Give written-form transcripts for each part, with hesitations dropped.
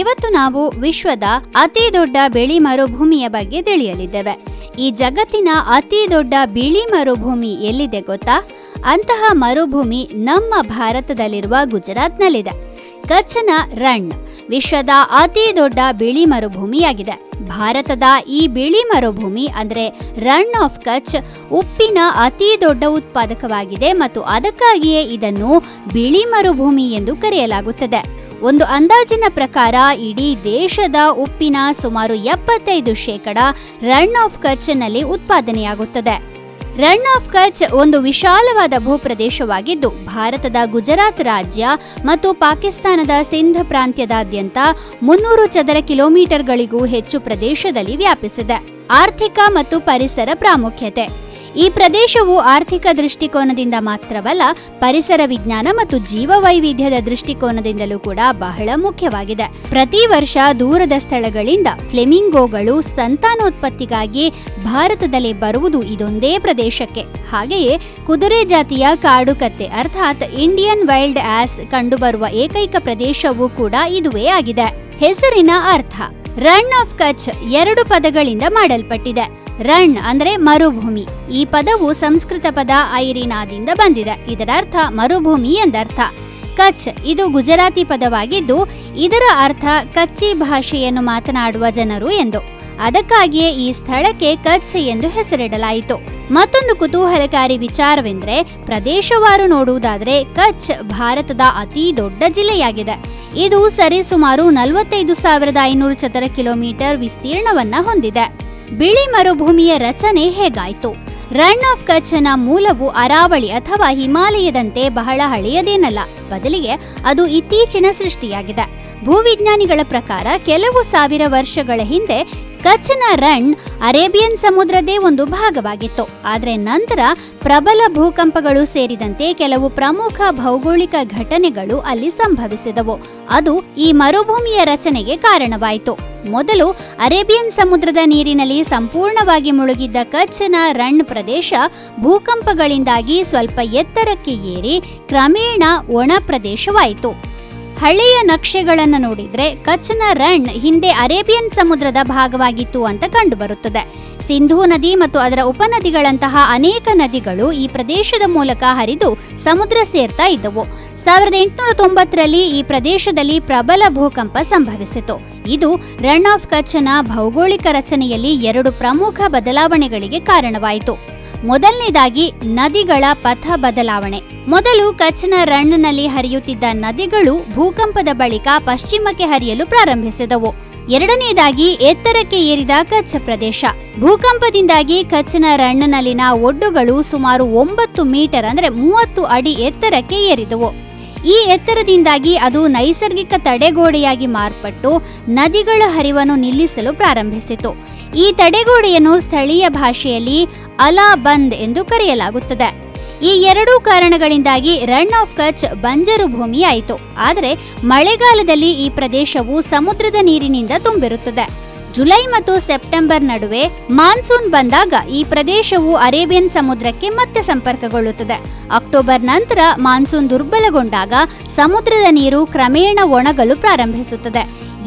ಇವತ್ತು ನಾವು ವಿಶ್ವದ ಅತಿ ದೊಡ್ಡ ಬಿಳಿ ಮರುಭೂಮಿಯ ಬಗ್ಗೆ ತಿಳಿಯಲಿದ್ದೇವೆ. ಈ ಜಗತ್ತಿನ ಅತಿ ದೊಡ್ಡ ಬಿಳಿ ಮರುಭೂಮಿ ಎಲ್ಲಿದೆ ಗೊತ್ತಾ? ಅಂತಹ ಮರುಭೂಮಿ ನಮ್ಮ ಭಾರತದಲ್ಲಿರುವ ಗುಜರಾತ್ನಲ್ಲಿದೆ. ಕಚ್ನ ರಣ್ ವಿಶ್ವದ ಅತಿ ದೊಡ್ಡ ಬಿಳಿ ಮರುಭೂಮಿಯಾಗಿದೆ. ಭಾರತದ ಈ ಬಿಳಿ ಮರುಭೂಮಿ ಅಂದರೆ ರಣ್ ಆಫ್ ಕಚ್ ಉಪ್ಪಿನ ಅತಿ ದೊಡ್ಡ ಉತ್ಪಾದಕವಾಗಿದೆ ಮತ್ತು ಅದಕ್ಕಾಗಿಯೇ ಇದನ್ನು ಬಿಳಿ ಮರುಭೂಮಿ ಎಂದು ಕರೆಯಲಾಗುತ್ತದೆ. ಒಂದು ಅಂದಾಜಿನ ಪ್ರಕಾರ ಇಡೀ ದೇಶದ ಉಪ್ಪಿನ ಸುಮಾರು 75% ರಣ್ ಆಫ್ ಕಚ್ನಲ್ಲಿ ಉತ್ಪಾದನೆಯಾಗುತ್ತದೆ. ರಣ್ ಆಫ್ ಕಚ್ ಒಂದು ವಿಶಾಲವಾದ ಭೂಪ್ರದೇಶವಾಗಿದ್ದು ಭಾರತದ ಗುಜರಾತ್ ರಾಜ್ಯ ಮತ್ತು ಪಾಕಿಸ್ತಾನದ ಸಿಂಧ್ ಪ್ರಾಂತ್ಯದಾದ್ಯಂತ 300 ಚದರ ಕಿಲೋಮೀಟರ್ಗಳಿಗೂ ಹೆಚ್ಚು ಪ್ರದೇಶದಲ್ಲಿ ವ್ಯಾಪಿಸಿದೆ. ಆರ್ಥಿಕ ಮತ್ತು ಪರಿಸರ ಪ್ರಾಮುಖ್ಯತೆ. ಈ ಪ್ರದೇಶವು ಆರ್ಥಿಕ ದೃಷ್ಟಿಕೋನದಿಂದ ಮಾತ್ರವಲ್ಲ, ಪರಿಸರ ವಿಜ್ಞಾನ ಮತ್ತು ಜೀವವೈವಿಧ್ಯದ ದೃಷ್ಟಿಕೋನದಿಂದಲೂ ಕೂಡ ಬಹಳ ಮುಖ್ಯವಾಗಿದೆ. ಪ್ರತಿ ವರ್ಷ ದೂರದ ಸ್ಥಳಗಳಿಂದ ಫ್ಲೆಮಿಂಗೋಗಳು ಸಂತಾನೋತ್ಪತ್ತಿಗಾಗಿ ಭಾರತದಲ್ಲಿ ಬರುವುದು ಇದೊಂದೇ ಪ್ರದೇಶಕ್ಕೆ. ಹಾಗೆಯೇ ಕುದುರೆ ಜಾತಿಯ ಕಾಡು ಕತ್ತೆ ಅರ್ಥಾತ್ ಇಂಡಿಯನ್ ವೈಲ್ಡ್ ಆಸ್ ಕಂಡುಬರುವ ಏಕೈಕ ಪ್ರದೇಶವೂ ಕೂಡ ಇದುವೇ ಆಗಿದೆ. ಹೆಸರಿನ ಅರ್ಥ. ರಣ್ ಆಫ್ ಕಚ್ 2 ಪದಗಳಿಂದ ಮಾಡಲ್ಪಟ್ಟಿದೆ. ರಣ್ ಅಂದ್ರೆ ಮರುಭೂಮಿ. ಈ ಪದವು ಸಂಸ್ಕೃತ ಪದ ಐರಿನಾದಿಂದ ಬಂದಿದೆ. ಇದರ ಅರ್ಥ ಮರುಭೂಮಿ ಎಂದರ್ಥ. ಕಚ್ ಇದು ಗುಜರಾತಿ ಪದವಾಗಿದ್ದು ಇದರ ಅರ್ಥ ಕಚ್ಚಿ ಭಾಷೆಯನ್ನು ಮಾತನಾಡುವ ಜನರು ಎಂದು. ಅದಕ್ಕಾಗಿಯೇ ಈ ಸ್ಥಳಕ್ಕೆ ಕಚ್ ಎಂದು ಹೆಸರಿಡಲಾಯಿತು. ಮತ್ತೊಂದು ಕುತೂಹಲಕಾರಿ ವಿಚಾರವೆಂದರೆ ಪ್ರದೇಶವಾರು ನೋಡುವುದಾದರೆ ಕಚ್ ಭಾರತದ ಅತಿ ದೊಡ್ಡ ಜಿಲ್ಲೆಯಾಗಿದೆ. ಇದು ಸರಿಸುಮಾರು 45,500 ಚದರ ಕಿಲೋಮೀಟರ್ ವಿಸ್ತೀರ್ಣವನ್ನ ಹೊಂದಿದೆ. ಬಿಳಿ ಮರುಭೂಮಿಯ ರಚನೆ ಹೇಗಾಯಿತು? ರಣ್ ಆಫ್ ಕಚ್ನ ಮೂಲವು ಅರಾವಳಿ ಅಥವಾ ಹಿಮಾಲಯದಂತೆ ಬಹಳ ಹಳೆಯದೇನಲ್ಲ, ಬದಲಿಗೆ ಅದು ಇತ್ತೀಚಿನ ಸೃಷ್ಟಿಯಾಗಿದೆ. ಭೂವಿಜ್ಞಾನಿಗಳ ಪ್ರಕಾರ ಕೆಲವು ಸಾವಿರ ವರ್ಷಗಳ ಹಿಂದೆ ಕಚ್ನ ರಣ್ ಅರೇಬಿಯನ್ ಸಮುದ್ರದೇ ಒಂದು ಭಾಗವಾಗಿತ್ತು. ಆದರೆ ನಂತರ ಪ್ರಬಲ ಭೂಕಂಪಗಳು ಸೇರಿದಂತೆ ಕೆಲವು ಪ್ರಮುಖ ಭೌಗೋಳಿಕ ಘಟನೆಗಳು ಅಲ್ಲಿ ಸಂಭವಿಸಿದವು. ಅದು ಈ ಮರುಭೂಮಿಯ ರಚನೆಗೆ ಕಾರಣವಾಯಿತು. ಮೊದಲು ಅರೇಬಿಯನ್ ಸಮುದ್ರದ ನೀರಿನಲ್ಲಿ ಸಂಪೂರ್ಣವಾಗಿ ಮುಳುಗಿದ್ದ ಕಚ್ನ ರಣ್ ಪ್ರದೇಶ ಭೂಕಂಪಗಳಿಂದಾಗಿ ಸ್ವಲ್ಪ ಎತ್ತರಕ್ಕೆ ಏರಿ ಕ್ರಮೇಣ ಒಣ ಪ್ರದೇಶವಾಯಿತು. ಹಳೆಯ ನಕ್ಷೆಗಳನ್ನು ನೋಡಿದ್ರೆ ಕಚ್ನ ರಣ್ ಹಿಂದೆ ಅರೇಬಿಯನ್ ಸಮುದ್ರದ ಭಾಗವಾಗಿತ್ತು ಅಂತ ಕಂಡುಬರುತ್ತದೆ. ಸಿಂಧೂ ನದಿ ಮತ್ತು ಅದರ ಉಪನದಿಗಳಂತಹ ಅನೇಕ ನದಿಗಳು ಈ ಪ್ರದೇಶದ ಮೂಲಕ ಹರಿದು ಸಮುದ್ರ ಸೇರ್ತಾ ಇದ್ದವು. 1890ರಲ್ಲಿ ಈ ಪ್ರದೇಶದಲ್ಲಿ ಪ್ರಬಲ ಭೂಕಂಪ ಸಂಭವಿಸಿತು. ಇದು ರಣ್ ಆಫ್ ಕಚ್ನ ಭೌಗೋಳಿಕ ರಚನೆಯಲ್ಲಿ 2 ಪ್ರಮುಖ ಬದಲಾವಣೆಗಳಿಗೆ ಕಾರಣವಾಯಿತು. ಮೊದಲನೇದಾಗಿ ನದಿಗಳ ಪಥ ಬದಲಾವಣೆ. ಮೊದಲು ಕಚ್ನ ರಣ್-ನಲ್ಲಿ ಹರಿಯುತ್ತಿದ್ದ ನದಿಗಳು ಭೂಕಂಪದ ಬಳಿಕ ಪಶ್ಚಿಮಕ್ಕೆ ಹರಿಯಲು ಪ್ರಾರಂಭಿಸಿದವು. ಎರಡನೇದಾಗಿ ಎತ್ತರಕ್ಕೆ ಏರಿದ ಕಚ್ ಪ್ರದೇಶ. ಭೂಕಂಪದಿಂದಾಗಿ ಕಚ್ನ ರಣ್-ನಲ್ಲಿನ ಒಡ್ಡುಗಳು ಸುಮಾರು 9 ಮೀಟರ್ ಅಂದರೆ 30 ಅಡಿ ಎತ್ತರಕ್ಕೆ ಏರಿದವು. ಈ ಎತ್ತರದಿಂದಾಗಿ ಅದು ನೈಸರ್ಗಿಕ ತಡೆಗೋಡೆಯಾಗಿ ಮಾರ್ಪಟ್ಟು ನದಿಗಳ ಹರಿವನ್ನು ನಿಲ್ಲಿಸಲು ಪ್ರಾರಂಭಿಸಿತು. ಈ ತಡೆಗೋಡೆಯನ್ನು ಸ್ಥಳೀಯ ಭಾಷೆಯಲ್ಲಿ ಅಲಾ ಬಂದ್ ಎಂದು ಕರೆಯಲಾಗುತ್ತದೆ. ಈ 2 ಕಾರಣಗಳಿಂದಾಗಿ ರಣ್ ಆಫ್ ಕಚ್ ಬಂಜರು ಭೂಮಿಯಾಯಿತು. ಆದರೆ ಮಳೆಗಾಲದಲ್ಲಿ ಈ ಪ್ರದೇಶವು ಸಮುದ್ರದ ನೀರಿನಿಂದ ತುಂಬಿರುತ್ತದೆ. ಜುಲೈ ಮತ್ತು ಸೆಪ್ಟೆಂಬರ್ ನಡುವೆ ಮಾನ್ಸೂನ್ ಬಂದಾಗ ಈ ಪ್ರದೇಶವು ಅರೇಬಿಯನ್ ಸಮುದ್ರಕ್ಕೆ ಮತ್ತೆ ಸಂಪರ್ಕಗೊಳ್ಳುತ್ತದೆ. ಅಕ್ಟೋಬರ್ ನಂತರ ಮಾನ್ಸೂನ್ ದುರ್ಬಲಗೊಂಡಾಗ ಸಮುದ್ರದ ನೀರು ಕ್ರಮೇಣ ಒಣಗಲು ಪ್ರಾರಂಭಿಸುತ್ತದೆ.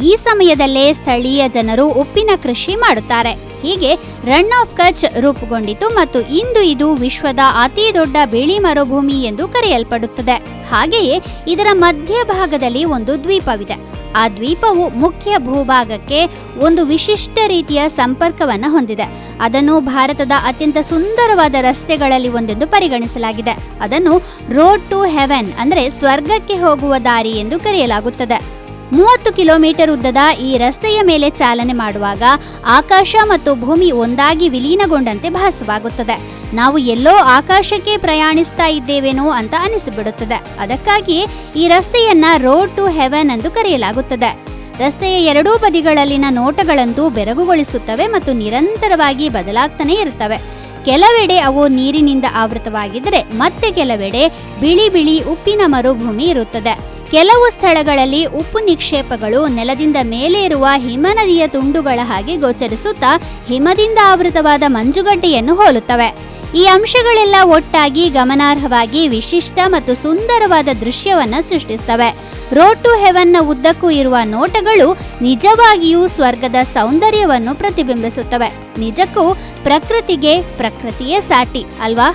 ಈ ಸಮಯದಲ್ಲೇ ಸ್ಥಳೀಯ ಜನರು ಉಪ್ಪಿನ ಕೃಷಿ ಮಾಡುತ್ತಾರೆ. ಹೀಗೆ ರಣ್ ಆಫ್ ಕಚ್ ರೂಪುಗೊಂಡಿತು ಮತ್ತು ಇಂದು ಇದು ವಿಶ್ವದ ಅತಿ ದೊಡ್ಡ ಬಿಳಿ ಮರುಭೂಮಿ ಎಂದು ಕರೆಯಲ್ಪಡುತ್ತದೆ. ಹಾಗೆಯೇ ಇದರ ಮಧ್ಯಭಾಗದಲ್ಲಿ ಒಂದು ದ್ವೀಪವಿದೆ. ಆ ದ್ವೀಪವು ಮುಖ್ಯ ಭೂಭಾಗಕ್ಕೆ ಒಂದು ವಿಶಿಷ್ಟ ರೀತಿಯ ಸಂಪರ್ಕವನ್ನು ಹೊಂದಿದೆ. ಅದನ್ನು ಭಾರತದ ಅತ್ಯಂತ ಸುಂದರವಾದ ರಸ್ತೆಗಳಲ್ಲಿ ಒಂದೆಂದು ಪರಿಗಣಿಸಲಾಗಿದೆ. ಅದನ್ನು ರೋಡ್ ಟು ಹೆವೆನ್ ಅಂದರೆ ಸ್ವರ್ಗಕ್ಕೆ ಹೋಗುವ ದಾರಿ ಎಂದು ಕರೆಯಲಾಗುತ್ತದೆ. 30 ಕಿಲೋಮೀಟರ್ ಉದ್ದದ ಈ ರಸ್ತೆಯ ಮೇಲೆ ಚಾಲನೆ ಮಾಡುವಾಗ ಆಕಾಶ ಮತ್ತು ಭೂಮಿ ಒಂದಾಗಿ ವಿಲೀನಗೊಂಡಂತೆ ಭಾಸವಾಗುತ್ತದೆ. ನಾವು ಎಲ್ಲೋ ಆಕಾಶಕ್ಕೆ ಪ್ರಯಾಣಿಸ್ತಾ ಇದ್ದೇವೇನೋ ಅಂತ ಅನಿಸಿಬಿಡುತ್ತದೆ. ಅದಕ್ಕಾಗಿಯೇ ಈ ರಸ್ತೆಯನ್ನ ರೋಡ್ ಟು ಹೆವೆನ್ ಎಂದು ಕರೆಯಲಾಗುತ್ತದೆ. ರಸ್ತೆಯ 2 ಬದಿಗಳಲ್ಲಿನ ನೋಟಗಳಂತೂ ಬೆರಗುಗೊಳಿಸುತ್ತವೆ ಮತ್ತು ನಿರಂತರವಾಗಿ ಬದಲಾಗ್ತಾನೆ ಇರುತ್ತವೆ. ಕೆಲವೆಡೆ ಅವು ನೀರಿನಿಂದ ಆವೃತವಾಗಿದ್ದರೆ ಮತ್ತೆ ಕೆಲವೆಡೆ ಬಿಳಿ ಬಿಳಿ ಉಪ್ಪಿನ ಮರುಭೂಮಿ ಇರುತ್ತದೆ. ಕೆಲವು ಸ್ಥಳಗಳಲ್ಲಿ ಉಪ್ಪು ನಿಕ್ಷೇಪಗಳು ನೆಲದಿಂದ ಮೇಲೆ ಇರುವ ಹಿಮನದಿಯ ತುಂಡುಗಳ ಹಾಗೆ ಗೋಚರಿಸುತ್ತಾ ಹಿಮದಿಂದ ಆವೃತವಾದ ಮಂಜುಗಡ್ಡೆಯನ್ನು ಹೋಲುತ್ತವೆ. ಈ ಅಂಶಗಳೆಲ್ಲ ಒಟ್ಟಾಗಿ ಗಮನಾರ್ಹವಾಗಿ ವಿಶಿಷ್ಟ ಮತ್ತು ಸುಂದರವಾದ ದೃಶ್ಯವನ್ನ ಸೃಷ್ಟಿಸುತ್ತವೆ. ರೋಡ್ ಟು ಹೆವನ್ನ ಉದ್ದಕ್ಕೂ ಇರುವ ನೋಟಗಳು ನಿಜವಾಗಿಯೂ ಸ್ವರ್ಗದ ಸೌಂದರ್ಯವನ್ನು ಪ್ರತಿಬಿಂಬಿಸುತ್ತವೆ. ನಿಜಕ್ಕೂ ಪ್ರಕೃತಿಗೆ ಪ್ರಕೃತಿಯೇ ಸಾಟಿ ಅಲ್ವಾ?